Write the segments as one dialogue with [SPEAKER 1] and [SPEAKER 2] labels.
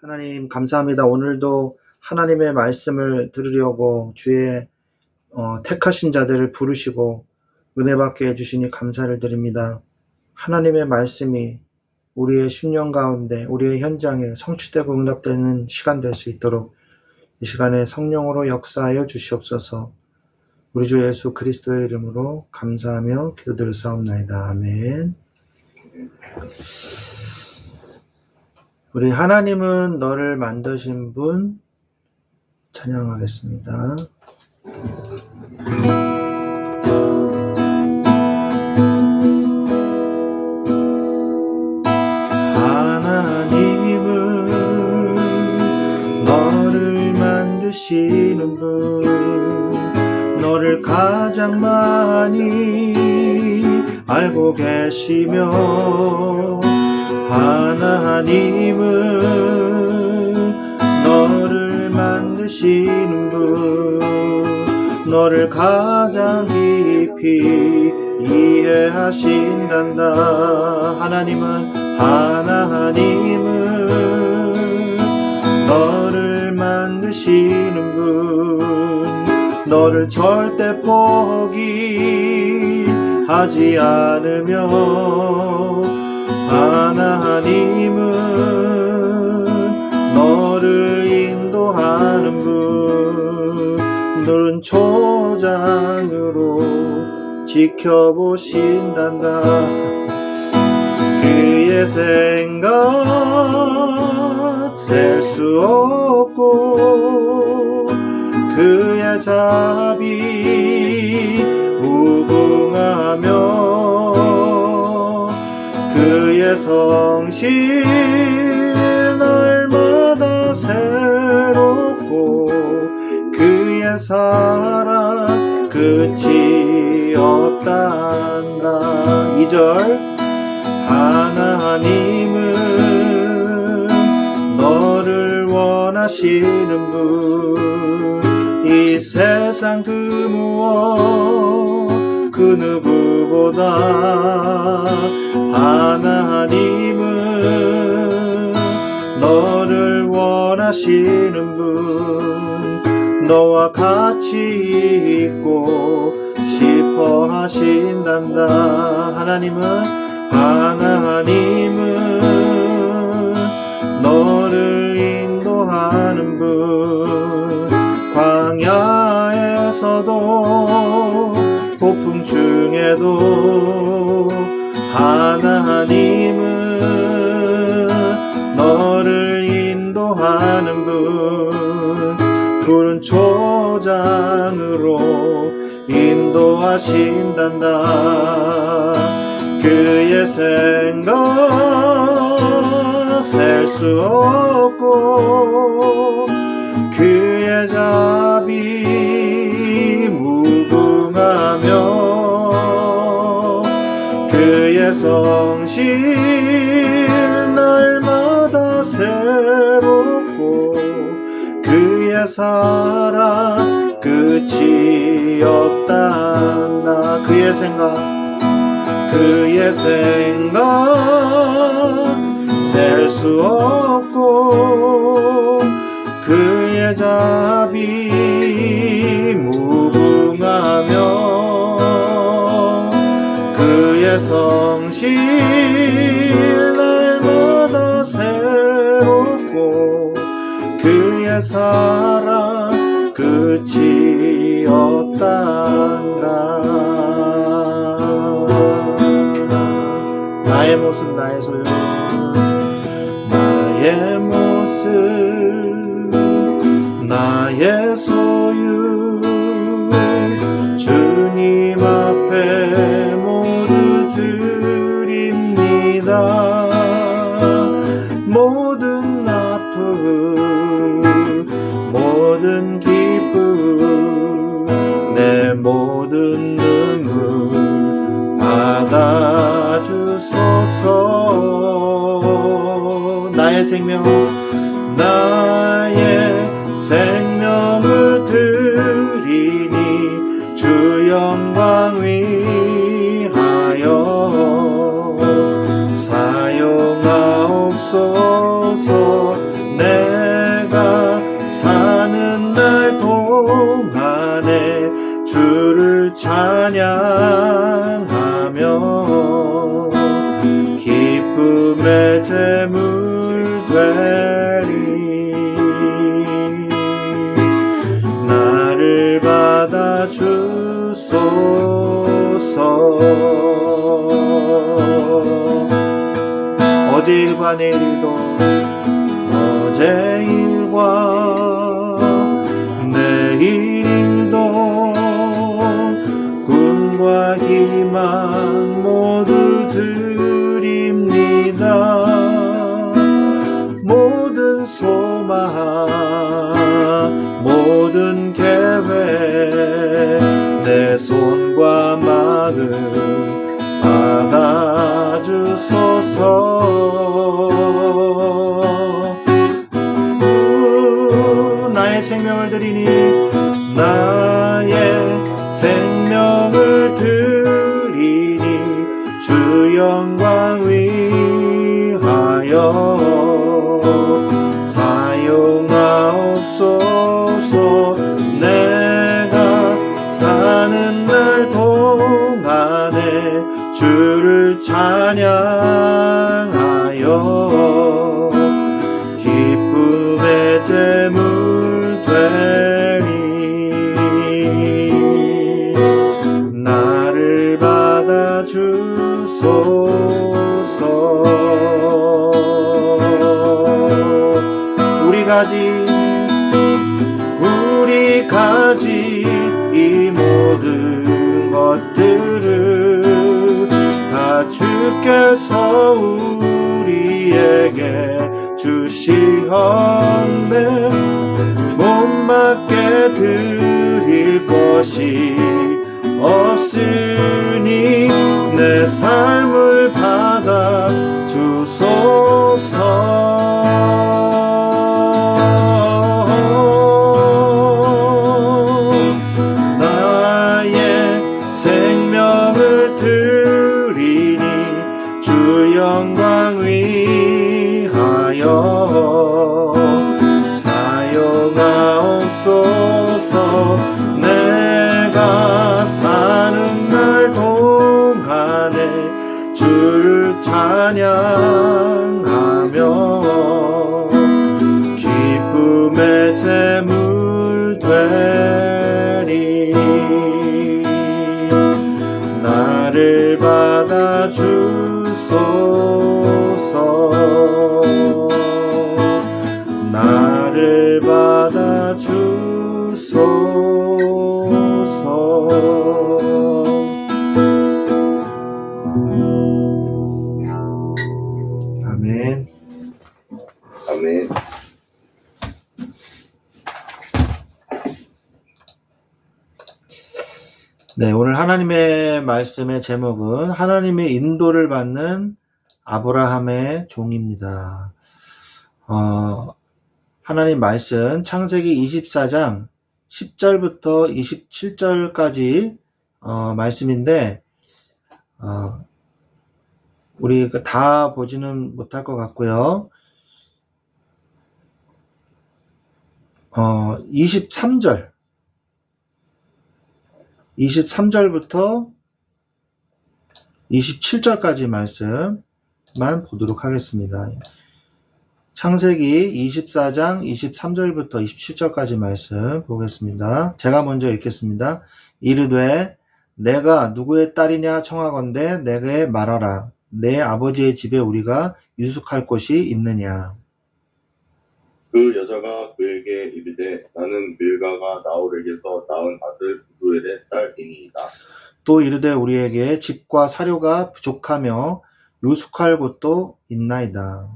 [SPEAKER 1] 하나님 감사합니다. 오늘도 하나님의 말씀을 들으려고 주의 택하신 자들을 부르시고 은혜 받게 해주시니 감사를 드립니다. 하나님의 말씀이 우리의 심령 가운데 우리의 현장에 성취되고 응답되는 시간 될 수 있도록 이 시간에 성령으로 역사하여 주시옵소서. 우리 주 예수 그리스도의 이름으로 감사하며 기도드렸사옵나이다. 아멘. 우리 하나님은 너를 만드신 분 찬양하겠습니다. 하나님은 너를 만드시는 분, 너를 가장 많이 알고 계시며, 하나님은 너를 만드시는 분, 너를 가장 깊이 이해하신단다. 하나님은 너를 만드시는 분, 너를 절대 포기하지 않으며, 하나님은 너를 인도하는 분, 너는 초장으로 지켜보신단다. 그의 생각 셀 수 없고 그의 자비 무궁하며, 그의 성실 날마다 새롭고 그의 사랑 끝이 없단다. 2절 하나님은 너를 원하시는 분, 이 세상 그 무엇 그 누구보다 하나님은 너를 원하시는 분, 너와 같이 있고 싶어 하신단다. 하나님은 너를 인도하는 분, 광야에서도 폭풍 중에도 하나님은 너를 인도하는 분, 푸른 초장으로 인도하신단다. 그의 생각 셀 수 없고 그의 자비 무궁하며, 그의 성실 날마다 새롭고 그의 사랑 끝이 없단다. 그의 생각 셀 수 없고 그의 자비 무궁하며, 그의 성실 날마다 새롭고 그의 사랑 끝이 없단다. 나의 모습 나의 소유, 나의 모습 나의 소유, 주님 앞에 모두 드립니다. 모든 아픔 모든 기쁨 내 모든 눈물 받아주소서. 나의 생명을 드리니 주 영광 위하여 사용하옵소서. 내가 사는 날 동안에 주를 찬양하며 기쁨의 제물 되리. 나를 받아 주소서. 어제 일과 내일도 어제 일과 내일 일도 꿈과 희망 모두 드립니다. 모든 소망 모든 계획 내 손과 마음 받아주소서. 나의 생명을 드리니 나의 생명을 드리니 주 영광 위하여 사용하옵소서. 내가 사는 날 동안에 주를 찬양하여 기쁨의 제물 되리. 나를 받아 주소서. 우리 가진 이 모든 것들을 다 주께서 우리에게 주시었네. 못맞게 드릴 것이 없으니 내 삶을 받아 주소서. 생명을 드리니 주 영광 위하여 사용하옵소서. 내가 사는 날 동안에 주를 찬양하며 기쁨의 제물 되리. 나를 받아 주소서. 나를 받아 주소서. 아멘.
[SPEAKER 2] 아멘.
[SPEAKER 1] 네, 오늘 하나님의 말씀의 제목은 하나님의 인도를 받는 아브라함의 종입니다. 하나님 말씀 창세기 24장 10절부터 27절까지 말씀인데 우리 다 보지는 못할 것 같고요. 23절부터 27절까지 말씀만 보도록 하겠습니다. 창세기 24장 23절부터 27절까지 말씀 보겠습니다. 제가 먼저 읽겠습니다. 이르되 내가 누구의 딸이냐 청하건대 내게 말하라. 내 아버지의 집에 우리가 유숙할 곳이 있느냐.
[SPEAKER 2] 그 여자가 그에게 이르되 나는 밀가가 나홀에게서 낳은 아들 부두엘의 딸이니이다.
[SPEAKER 1] 또 이르되 우리에게 집과 사료가 부족하며 유숙할 곳도 있나이다.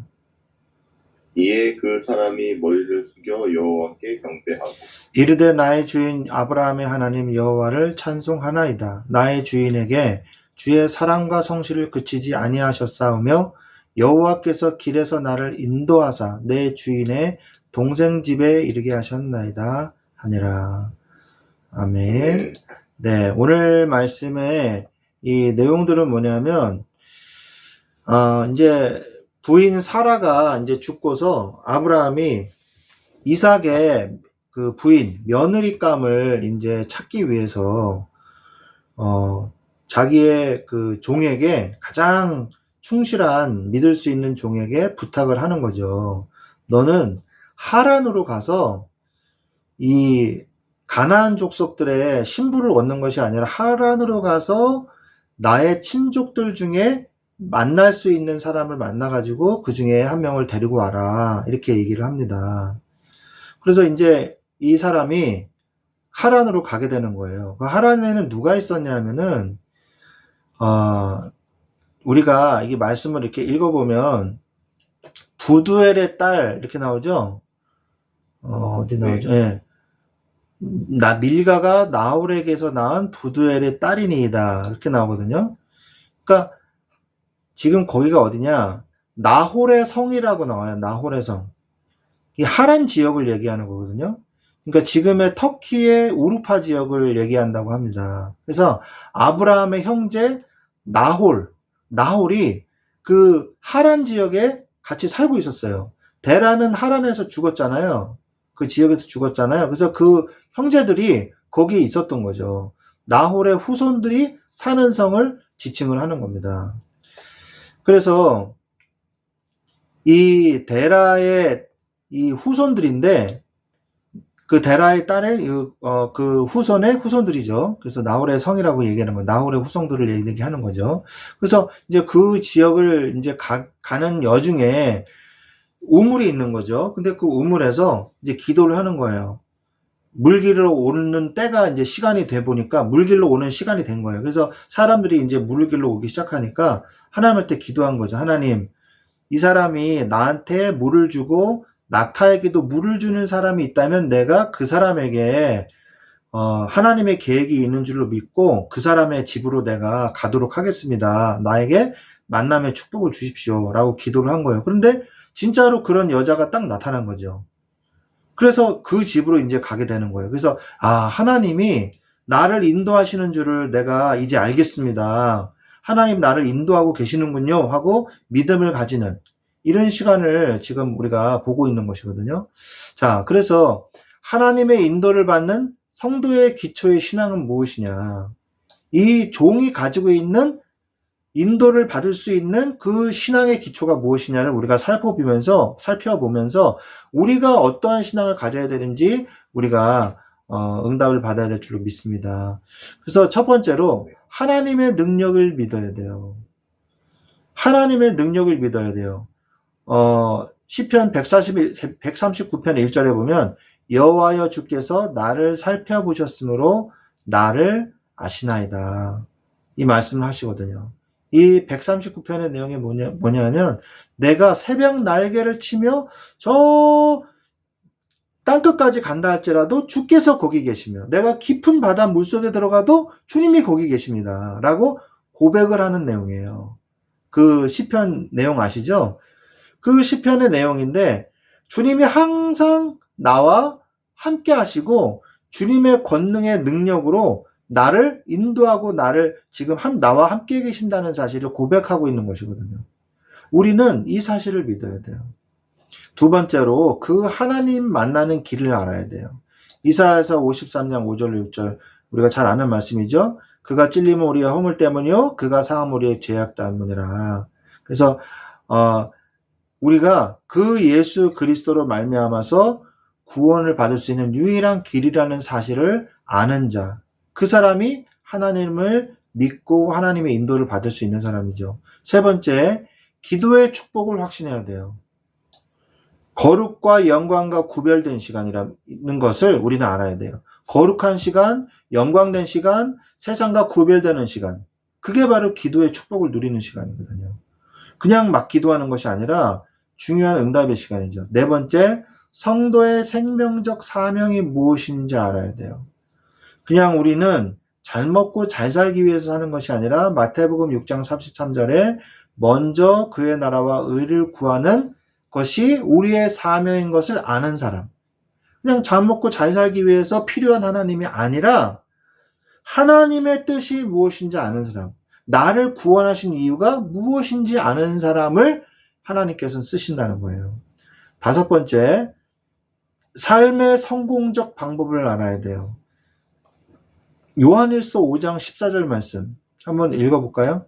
[SPEAKER 2] 이에 그 사람이 머리를 숙여 여호와께 경배하고
[SPEAKER 1] 이르되 나의 주인 아브라함의 하나님 여호와를 찬송하나이다. 나의 주인에게 주의 사랑과 성실을 그치지 아니하셨사오며 여호와께서 길에서 나를 인도하사 내 주인의 동생 집에 이르게 하셨나이다 하니라. 아멘. 네, 오늘 말씀의 이 내용들은 뭐냐면 이제 부인 사라가 이제 죽고서 아브라함이 이삭의 그 부인 며느리감을 이제 찾기 위해서 자기의 그 종에게 가장 충실한 믿을 수 있는 종에게 부탁을 하는 거죠. 너는 하란으로 가서 이 가나안 족속들의 신부를 얻는 것이 아니라 하란으로 가서 나의 친족들 중에 만날 수 있는 사람을 만나가지고 그 중에 한 명을 데리고 와라. 이렇게 얘기를 합니다. 그래서 이제 이 사람이 하란으로 가게 되는 거예요. 그 하란에는 누가 있었냐면은, 우리가 이 말씀을 이렇게 읽어보면, 부두엘의 딸, 이렇게 나오죠? 어디 나오죠? 예. 밀가가 나홀에게서 낳은 부두엘의 딸이니이다. 이렇게 나오거든요. 그러니까 지금 거기가 어디냐? 나홀의 성이라고 나와요. 나홀의 성. 이 하란 지역을 얘기하는 거거든요. 그러니까 지금의 터키의 우루파 지역을 얘기한다고 합니다. 그래서 아브라함의 형제 나홀이 그 하란 지역에 같이 살고 있었어요. 데라는 하란에서 죽었잖아요. 그 지역에서 죽었잖아요. 그래서 그 형제들이 거기에 있었던 거죠. 나홀의 후손들이 사는 성을 지칭을 하는 겁니다. 그래서 이 데라의 이 후손들인데 그 데라의 딸의 그 후손의 후손들이죠. 그래서 나홀의 성이라고 얘기하는 거예요. 나홀의 후손들을 얘기하는 거죠. 그래서 이제 그 지역을 이제 가는 여중에 우물이 있는 거죠. 근데 그 우물에서 이제 기도를 하는 거예요. 물길로 오는 때가 이제 시간이 돼 보니까 물길로 오는 시간이 된 거예요. 그래서 사람들이 이제 물길로 오기 시작하니까 하나님한테 기도한 거죠. 하나님, 이 사람이 나한테 물을 주고 낙타에게도 물을 주는 사람이 있다면 내가 그 사람에게 하나님의 계획이 있는 줄로 믿고 그 사람의 집으로 내가 가도록 하겠습니다. 나에게 만남의 축복을 주십시오. 라고 기도를 한 거예요. 그런데 진짜로 그런 여자가 딱 나타난 거죠. 그래서 그 집으로 이제 가게 되는 거예요. 그래서 하나님이 나를 인도하시는 줄을 내가 이제 알겠습니다. 하나님 나를 인도하고 계시는군요 하고 믿음을 가지는 이런 시간을 지금 우리가 보고 있는 것이거든요. 자, 그래서 하나님의 인도를 받는 성도의 기초의 신앙은 무엇이냐? 이 종이 가지고 있는 인도를 받을 수 있는 그 신앙의 기초가 무엇이냐를 우리가 살펴보면서 우리가 어떠한 신앙을 가져야 되는지 우리가 응답을 받아야 될 줄로 믿습니다. 그래서 첫 번째로 하나님의 능력을 믿어야 돼요. 하나님의 능력을 믿어야 돼요. 시편 139편 1절에 보면 여호와여 주께서 나를 살펴보셨으므로 나를 아시나이다. 이 말씀을 하시거든요. 이 139편의 내용이 뭐냐면 내가 새벽 날개를 치며 저 땅끝까지 간다 할지라도 주께서 거기 계시며 내가 깊은 바다 물속에 들어가도 주님이 거기 계십니다. 라고 고백을 하는 내용이에요. 그 시편 내용 아시죠? 그 시편의 내용인데 주님이 항상 나와 함께 하시고 주님의 권능의 능력으로 나를 인도하고 나를 지금 나와 함께 계신다는 사실을 고백하고 있는 것이거든요. 우리는 이 사실을 믿어야 돼요. 두 번째로 그 하나님 만나는 길을 알아야 돼요. 이사야서 53장 5절 6절 우리가 잘 아는 말씀이죠. 그가 찔림은 우리의 허물 때문이요 그가 상함은 우리의 죄악 때문이라. 그래서 우리가 그 예수 그리스도로 말미암아서 구원을 받을 수 있는 유일한 길이라는 사실을 아는 자, 그 사람이 하나님을 믿고 하나님의 인도를 받을 수 있는 사람이죠. 세 번째, 기도의 축복을 확신해야 돼요. 거룩과 영광과 구별된 시간이라는 것을 우리는 알아야 돼요. 거룩한 시간, 영광된 시간, 세상과 구별되는 시간. 그게 바로 기도의 축복을 누리는 시간이거든요. 그냥 막 기도하는 것이 아니라 중요한 응답의 시간이죠. 네 번째, 성도의 생명적 사명이 무엇인지 알아야 돼요. 그냥 우리는 잘 먹고 잘 살기 위해서 사는 것이 아니라 마태복음 6장 33절에 먼저 그의 나라와 의를 구하는 것이 우리의 사명인 것을 아는 사람. 그냥 잘 먹고 잘 살기 위해서 필요한 하나님이 아니라 하나님의 뜻이 무엇인지 아는 사람. 나를 구원하신 이유가 무엇인지 아는 사람을 하나님께서는 쓰신다는 거예요. 5번째, 삶의 성공적 방법을 알아야 돼요. 요한일서 5장 14절 말씀 한번 읽어볼까요?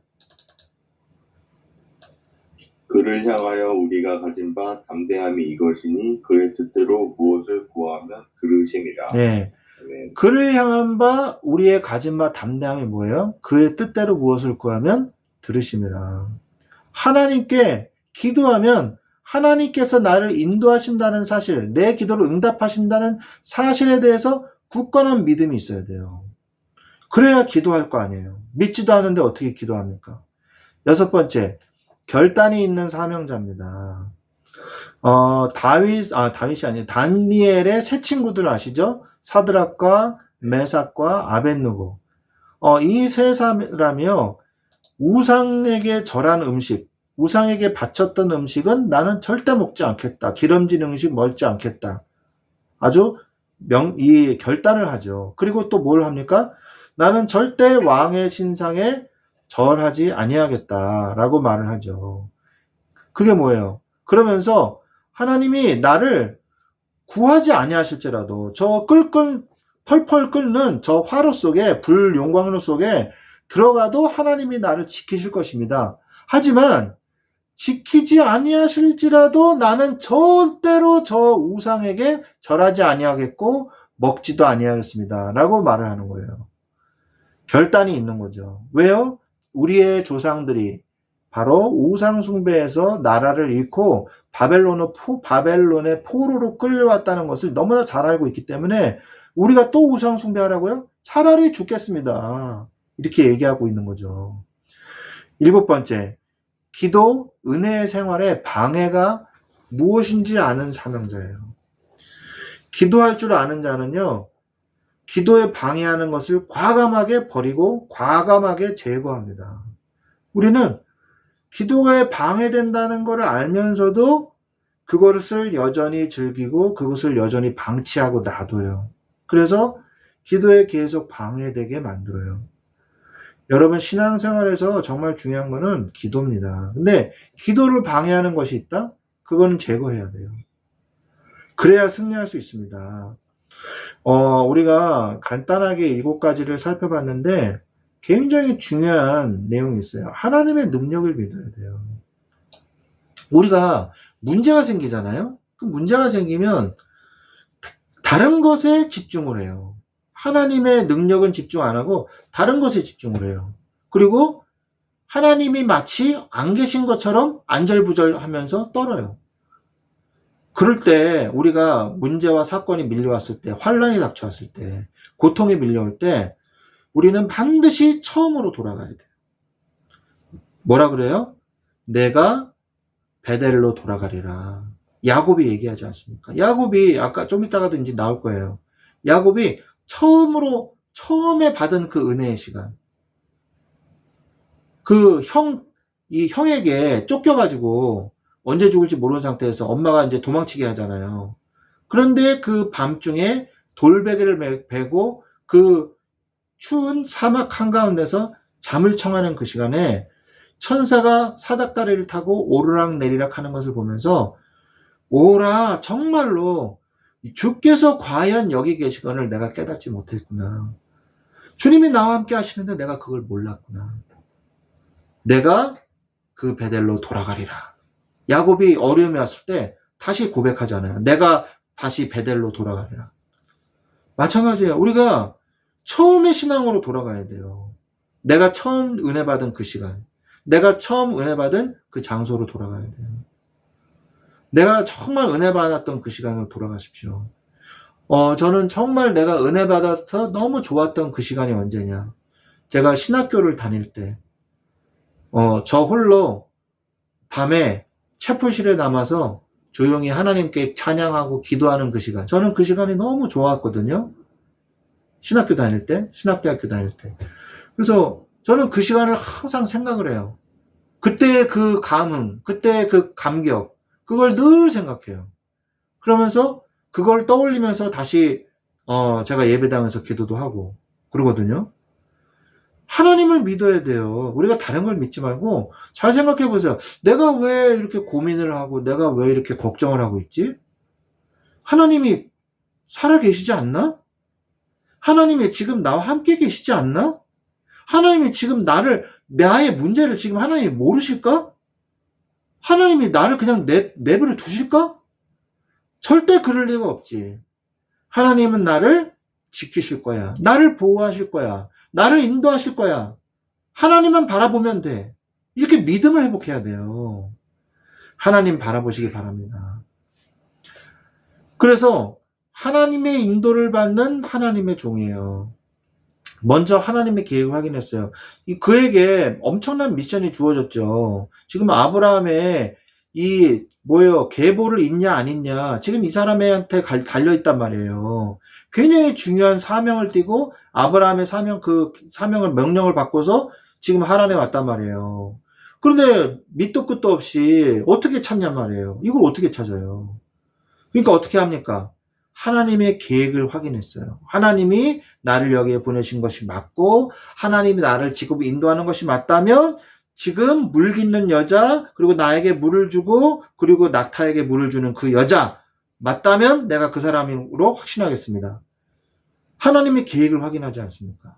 [SPEAKER 2] 그를 향하여 우리가 가진 바 담대함이 이것이니 그의 뜻대로 무엇을 구하면 들으심이라.
[SPEAKER 1] 네.
[SPEAKER 2] 아멘.
[SPEAKER 1] 그를 향한 바 우리의 가진 바 담대함이 뭐예요? 그의 뜻대로 무엇을 구하면 들으심이라. 하나님께 기도하면 하나님께서 나를 인도하신다는 사실, 내 기도를 응답하신다는 사실에 대해서 굳건한 믿음이 있어야 돼요. 그래야 기도할 거 아니에요. 믿지도 않은데 어떻게 기도합니까? 6번째, 결단이 있는 사명자입니다. 다윗이 아니에요. 다니엘의 세 친구들 아시죠? 사드락과 메삭과 아벳느고. 이 세 사람이요, 우상에게 절한 음식, 우상에게 바쳤던 음식은 나는 절대 먹지 않겠다. 기름진 음식 먹지 않겠다. 아주 이 결단을 하죠. 그리고 또 뭘 합니까? 나는 절대 왕의 신상에 절하지 아니하겠다라고 말을 하죠. 그게 뭐예요? 그러면서 하나님이 나를 구하지 아니하실지라도 저 펄펄 끓는 저 화로 속에, 불 용광로 속에 들어가도 하나님이 나를 지키실 것입니다. 하지만 지키지 아니하실지라도 나는 절대로 저 우상에게 절하지 아니하겠고 먹지도 아니하겠습니다. 라고 말을 하는 거예요. 결단이 있는 거죠. 왜요? 우리의 조상들이 바로 우상 숭배에서 나라를 잃고 바벨론의 포로로 끌려왔다는 것을 너무나 잘 알고 있기 때문에 우리가 또 우상 숭배하라고요? 차라리 죽겠습니다. 이렇게 얘기하고 있는 거죠. 7번째, 기도, 은혜의 생활에 방해가 무엇인지 아는 사명자예요. 기도할 줄 아는 자는요, 기도에 방해하는 것을 과감하게 버리고 과감하게 제거합니다. 우리는 기도에 방해된다는 것을 알면서도 그것을 여전히 즐기고 그것을 여전히 방치하고 놔둬요. 그래서 기도에 계속 방해되게 만들어요. 여러분, 신앙생활에서 정말 중요한 거는 기도입니다. 근데 기도를 방해하는 것이 있다? 그거는 제거해야 돼요. 그래야 승리할 수 있습니다. 우리가 간단하게 7가지를 살펴봤는데 굉장히 중요한 내용이 있어요. 하나님의 능력을 믿어야 돼요. 우리가 문제가 생기잖아요. 그 문제가 생기면 다른 것에 집중을 해요. 하나님의 능력은 집중 안 하고 다른 것에 집중을 해요. 그리고 하나님이 마치 안 계신 것처럼 안절부절하면서 떨어요. 그럴 때 우리가 문제와 사건이 밀려왔을 때, 환란이 닥쳐왔을 때, 고통이 밀려올 때 우리는 반드시 처음으로 돌아가야 돼요. 뭐라 그래요? 내가 베델로 돌아가리라. 야곱이 얘기하지 않습니까? 야곱이 아까 좀 이따가도 이제 나올 거예요. 야곱이 처음에 받은 그 은혜의 시간. 이 형에게 쫓겨가지고 언제 죽을지 모르는 상태에서 엄마가 이제 도망치게 하잖아요. 그런데 그 밤중에 돌베개를 베고 그 추운 사막 한가운데서 잠을 청하는 그 시간에 천사가 사닥다리를 타고 오르락 내리락 하는 것을 보면서 오라, 정말로 주께서 과연 여기 계시거늘 내가 깨닫지 못했구나. 주님이 나와 함께 하시는데 내가 그걸 몰랐구나. 내가 그 베델로 돌아가리라. 야곱이 어려움이 왔을 때 다시 고백하잖아요. 내가 다시 베델로 돌아가리라. 마찬가지예요. 우리가 처음의 신앙으로 돌아가야 돼요. 내가 처음 은혜 받은 그 시간, 내가 처음 은혜 받은 그 장소로 돌아가야 돼요. 내가 정말 은혜 받았던 그 시간으로 돌아가십시오. 저는 정말 내가 은혜 받아서 너무 좋았던 그 시간이 언제냐. 제가 신학교를 다닐 때, 저 홀로 밤에 채플실에 남아서 조용히 하나님께 찬양하고 기도하는 그 시간. 저는 그 시간이 너무 좋았거든요. 신학교 다닐 때, 신학대학교 다닐 때. 그래서 저는 그 시간을 항상 생각을 해요. 그때의 그 감흥, 그때의 그 감격, 그걸 늘 생각해요. 그러면서 그걸 떠올리면서 다시 제가 예배당에서 기도도 하고 그러거든요. 하나님을 믿어야 돼요. 우리가 다른 걸 믿지 말고 잘 생각해 보세요. 내가 왜 이렇게 고민을 하고 내가 왜 이렇게 걱정을 하고 있지? 하나님이 살아 계시지 않나? 하나님이 지금 나와 함께 계시지 않나? 하나님이 지금 나의 문제를 지금 하나님이 모르실까? 하나님이 나를 그냥 내버려 두실까? 절대 그럴 리가 없지. 하나님은 나를 지키실 거야. 나를 보호하실 거야. 나를 인도하실 거야. 하나님만 바라보면 돼. 이렇게 믿음을 회복해야 돼요. 하나님 바라보시기 바랍니다. 그래서 하나님의 인도를 받는 하나님의 종이에요. 먼저 하나님의 계획을 확인했어요. 그에게 엄청난 미션이 주어졌죠. 지금 아브라함의 계보를 있냐 안 있냐 지금 이 사람한테 달려있단 말이에요. 굉장히 중요한 사명을 띠고 아브라함의 사명을 명령을 받고서 지금 하란에 왔단 말이에요. 그런데 밑도 끝도 없이 어떻게 찾냔 말이에요. 이걸 어떻게 찾아요? 그러니까 어떻게 합니까? 하나님의 계획을 확인했어요. 하나님이 나를 여기에 보내신 것이 맞고 하나님이 나를 지금 인도하는 것이 맞다면 지금 물 깃는 여자 그리고 나에게 물을 주고 그리고 낙타에게 물을 주는 그 여자 맞다면 내가 그 사람으로 확신하겠습니다. 하나님의 계획을 확인하지 않습니까?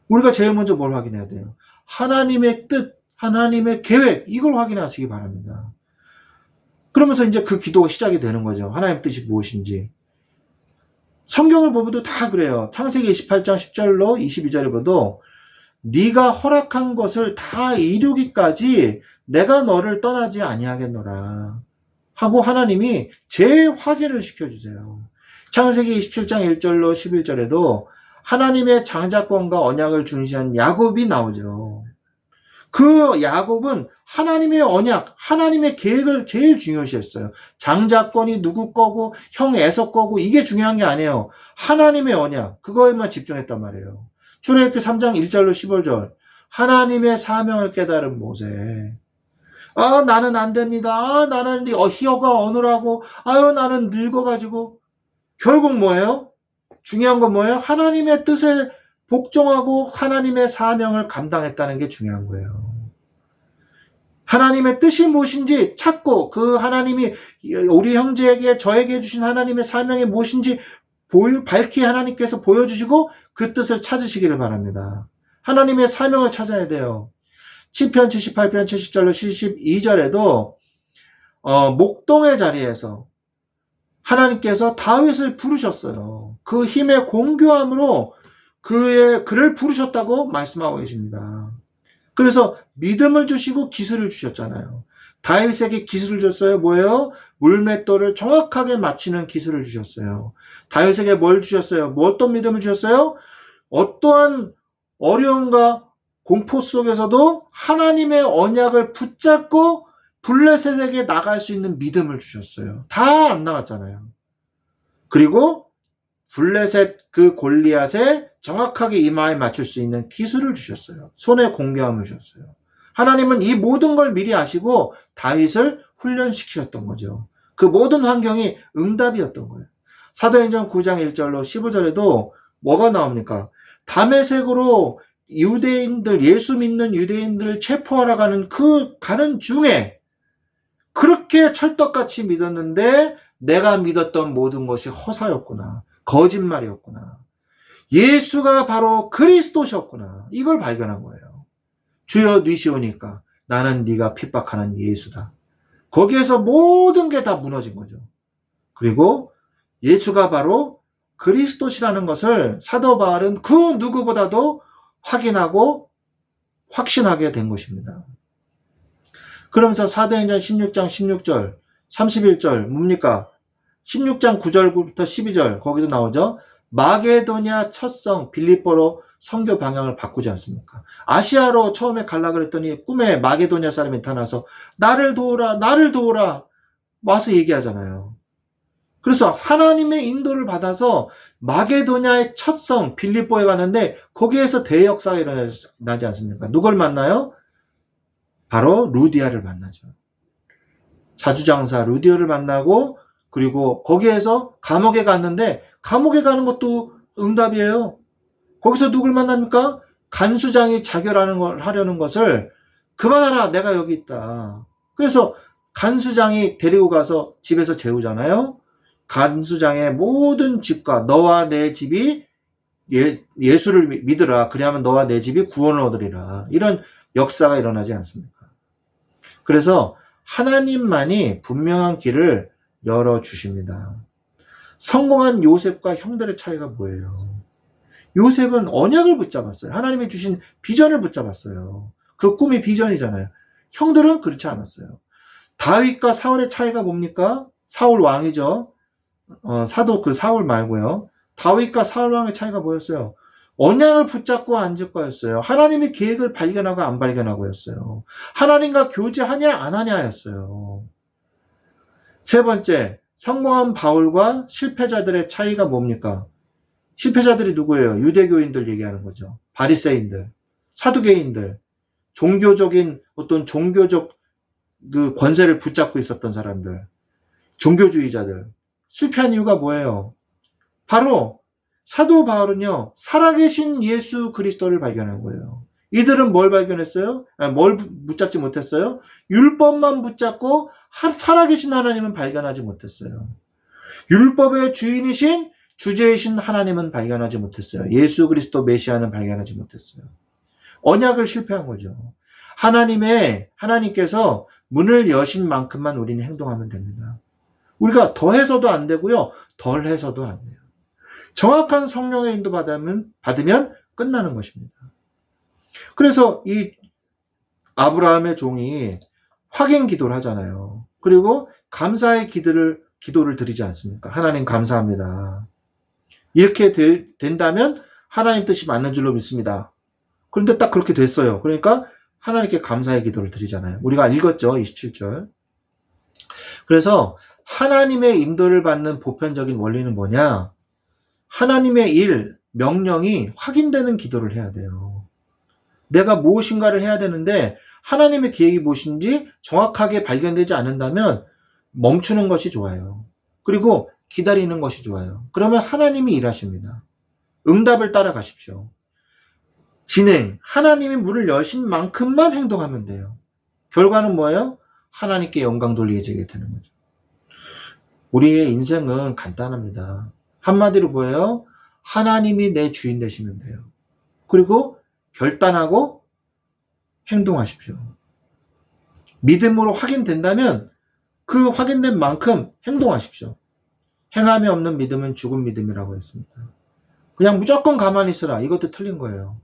[SPEAKER 1] 우리가 제일 먼저 뭘 확인해야 돼요? 하나님의 뜻, 하나님의 계획 이걸 확인하시기 바랍니다. 그러면서 이제 그 기도가 시작이 되는 거죠. 하나님의 뜻이 무엇인지. 성경을 보면도 다 그래요. 창세기 28장 10절로 22절에 보도 네가 허락한 것을 다 이루기까지 내가 너를 떠나지 아니하겠노라 하고 하나님이 재확인을 시켜주세요. 창세기 27장 1절로 11절에도 하나님의 장자권과 언약을 중시한 야곱이 나오죠. 그 야곱은 하나님의 언약, 하나님의 계획을 제일 중요시했어요. 장자권이 누구 거고 형 에서 거고 이게 중요한 게 아니에요. 하나님의 언약, 그거에만 집중했단 말이에요. 출애굽기 3장 1절로 15절 하나님의 사명을 깨달은 모세. 나는 안 됩니다. 나는 희어가 어느라고 나는 늙어가지고 결국 뭐예요? 중요한 건 뭐예요? 하나님의 뜻에 복종하고 하나님의 사명을 감당했다는 게 중요한 거예요. 하나님의 뜻이 무엇인지 찾고 그 하나님이 우리 형제에게 저에게 주신 하나님의 사명이 무엇인지 밝히 하나님께서 보여주시고 그 뜻을 찾으시기를 바랍니다. 하나님의 사명을 찾아야 돼요. 시편 78편 70절로 72절에도 목동의 자리에서 하나님께서 다윗을 부르셨어요. 그 힘의 공교함으로 그를 부르셨다고 말씀하고 계십니다. 그래서 믿음을 주시고 기술을 주셨잖아요. 다윗에게 기술을 줬어요. 뭐예요? 물맷돌을 정확하게 맞추는 기술을 주셨어요. 다윗에게 뭘 주셨어요? 어떤 믿음을 주셨어요? 어떠한 어려움과 공포 속에서도 하나님의 언약을 붙잡고 블레셋에게 나갈 수 있는 믿음을 주셨어요. 다 안 나갔잖아요. 그리고 블레셋 그 골리앗에 정확하게 이마에 맞출 수 있는 기술을 주셨어요. 손에 공개함을 주셨어요. 하나님은 이 모든 걸 미리 아시고 다윗을 훈련시키셨던 거죠. 그 모든 환경이 응답이었던 거예요. 사도행전 9장 1절로 15절에도 뭐가 나옵니까? 다메섹으로 예수 믿는 유대인들을 체포하러 가는 중에 그렇게 찰떡같이 믿었는데 내가 믿었던 모든 것이 허사였구나. 거짓말이었구나. 예수가 바로 그리스도셨구나. 이걸 발견한 거예요. 주여 니시오니까 나는 네가 핍박하는 예수다. 거기에서 모든 게 다 무너진 거죠. 그리고 예수가 바로 그리스도시라는 것을 사도 바울은 그 누구보다도 확인하고 확신하게 된 것입니다. 그러면서 사도행전 16장 16절 31절 뭡니까? 16장 9절부터 12절 거기도 나오죠. 마게도냐 첫성 빌립보로 선교 방향을 바꾸지 않습니까? 아시아로 처음에 가려고 그랬더니 꿈에 마게도냐 사람이 나타나서 나를 도우라 와서 얘기하잖아요. 그래서 하나님의 인도를 받아서 마게도냐의 첫성 빌립보에 가는데 거기에서 대역사가 일어나지 않습니까? 누굴 만나요? 바로 루디아를 만나죠. 자주장사 루디아를 만나고 그리고 거기에서 감옥에 갔는데 감옥에 가는 것도 응답이에요. 거기서 누굴 만납니까? 간수장이 하려는 것을 그만하라, 내가 여기 있다. 그래서 간수장이 데리고 가서 집에서 재우잖아요. 간수장의 모든 집과 너와 내 집이 예수를 믿으라. 그리하면 너와 내 집이 구원을 얻으리라. 이런 역사가 일어나지 않습니까? 그래서 하나님만이 분명한 길을 열어주십니다. 성공한 요셉과 형들의 차이가 뭐예요? 요셉은 언약을 붙잡았어요. 하나님이 주신 비전을 붙잡았어요. 그 꿈이 비전이잖아요. 형들은 그렇지 않았어요. 다윗과 사울의 차이가 뭡니까? 사울 왕이죠. 사도 그 사울 말고요. 다윗과 사울 왕의 차이가 뭐였어요? 언약을 붙잡고 앉을 거였어요. 하나님의 계획을 발견하고 안 발견하고였어요. 하나님과 교제하냐 안 하냐였어요. 세 번째, 성공한 바울과 실패자들의 차이가 뭡니까? 실패자들이 누구예요? 유대교인들 얘기하는 거죠. 바리새인들, 사두개인들, 어떤 종교적 그 권세를 붙잡고 있었던 사람들, 종교주의자들. 실패한 이유가 뭐예요? 바로 사도 바울은요, 살아계신 예수 그리스도를 발견한 거예요. 이들은 뭘 발견했어요? 뭘 붙잡지 못했어요? 율법만 붙잡고 살아계신 하나님은 발견하지 못했어요. 율법의 주인이신 주제이신 하나님은 발견하지 못했어요. 예수 그리스도 메시아는 발견하지 못했어요. 언약을 실패한 거죠. 하나님께서 문을 여신 만큼만 우리는 행동하면 됩니다. 우리가 더해서도 안 되고요, 덜해서도 안 돼요. 정확한 성령의 인도 받으면 끝나는 것입니다. 그래서 이 아브라함의 종이 확인 기도를 하잖아요. 그리고 감사의 기도를 드리지 않습니까? 하나님 감사합니다. 이렇게 된다면 하나님 뜻이 맞는 줄로 믿습니다. 그런데 딱 그렇게 됐어요. 그러니까 하나님께 감사의 기도를 드리잖아요. 우리가 읽었죠, 27절. 그래서 하나님의 인도를 받는 보편적인 원리는 뭐냐? 하나님의 명령이 확인되는 기도를 해야 돼요. 내가 무엇인가를 해야 되는데 하나님의 계획이 무엇인지 정확하게 발견되지 않는다면 멈추는 것이 좋아요. 그리고 기다리는 것이 좋아요. 그러면 하나님이 일하십니다. 응답을 따라가십시오. 하나님이 문을 여신 만큼만 행동하면 돼요. 결과는 뭐예요? 하나님께 영광 돌리게 되는 거죠. 우리의 인생은 간단합니다. 한마디로 뭐예요? 하나님이 내 주인 되시면 돼요. 그리고 결단하고 행동하십시오. 믿음으로 확인된다면 그 확인된 만큼 행동하십시오. 행함이 없는 믿음은 죽은 믿음이라고 했습니다. 그냥 무조건 가만히 있으라. 이것도 틀린 거예요.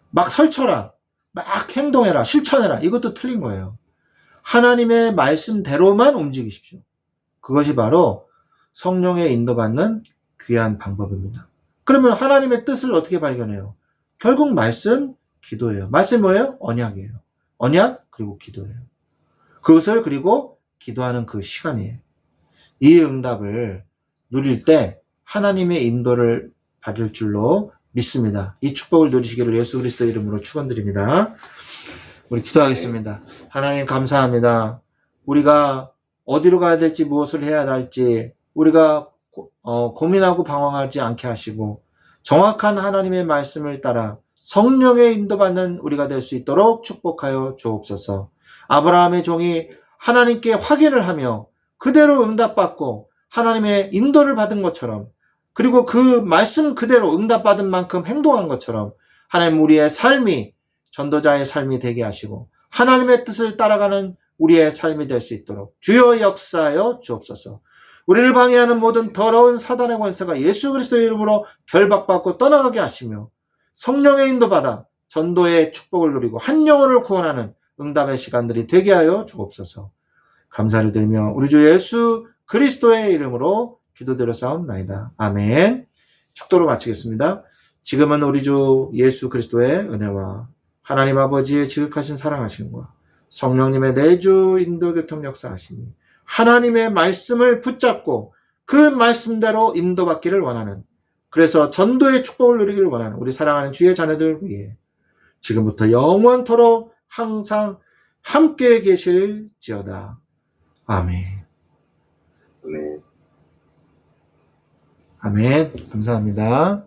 [SPEAKER 1] 막 설쳐라. 막 행동해라. 실천해라. 이것도 틀린 거예요. 하나님의 말씀대로만 움직이십시오. 그것이 바로 성령의 인도받는 귀한 방법입니다. 그러면 하나님의 뜻을 어떻게 발견해요? 결국 말씀, 기도예요. 말씀이 뭐예요? 언약이에요. 언약, 그리고 기도예요. 그것을 그리고 기도하는 그 시간이에요. 이 응답을 누릴 때 하나님의 인도를 받을 줄로 믿습니다. 이 축복을 누리시기를 예수 그리스도 이름으로 축원드립니다. 우리 기도하겠습니다. 하나님 감사합니다. 우리가 어디로 가야 될지 무엇을 해야 할지 우리가 고민하고 방황하지 않게 하시고 정확한 하나님의 말씀을 따라 성령의 인도받는 우리가 될 수 있도록 축복하여 주옵소서. 아브라함의 종이 하나님께 확인을 하며 그대로 응답받고 하나님의 인도를 받은 것처럼 그리고 그 말씀 그대로 응답받은 만큼 행동한 것처럼 하나님 우리의 삶이 전도자의 삶이 되게 하시고 하나님의 뜻을 따라가는 우리의 삶이 될 수 있도록 주여 역사하여 주옵소서. 우리를 방해하는 모든 더러운 사단의 권세가 예수 그리스도의 이름으로 결박받고 떠나가게 하시며 성령의 인도받아 전도의 축복을 누리고 한 영혼을 구원하는 응답의 시간들이 되게 하여 주옵소서. 감사를 드리며 우리 주 예수 그리스도의 이름으로 기도드렸사옵나이다. 아멘. 축도로 마치겠습니다. 지금은 우리 주 예수 그리스도의 은혜와 하나님 아버지의 지극하신 사랑하심과 성령님의 내주 인도 교통 역사하시니 하나님의 말씀을 붙잡고 그 말씀대로 인도받기를 원하는 그래서 전도의 축복을 누리기를 원하는 우리 사랑하는 주의 자녀들을 위해 지금부터 영원토록 항상 함께 계실지어다. 아멘.
[SPEAKER 2] 네.
[SPEAKER 1] 아멘. 감사합니다.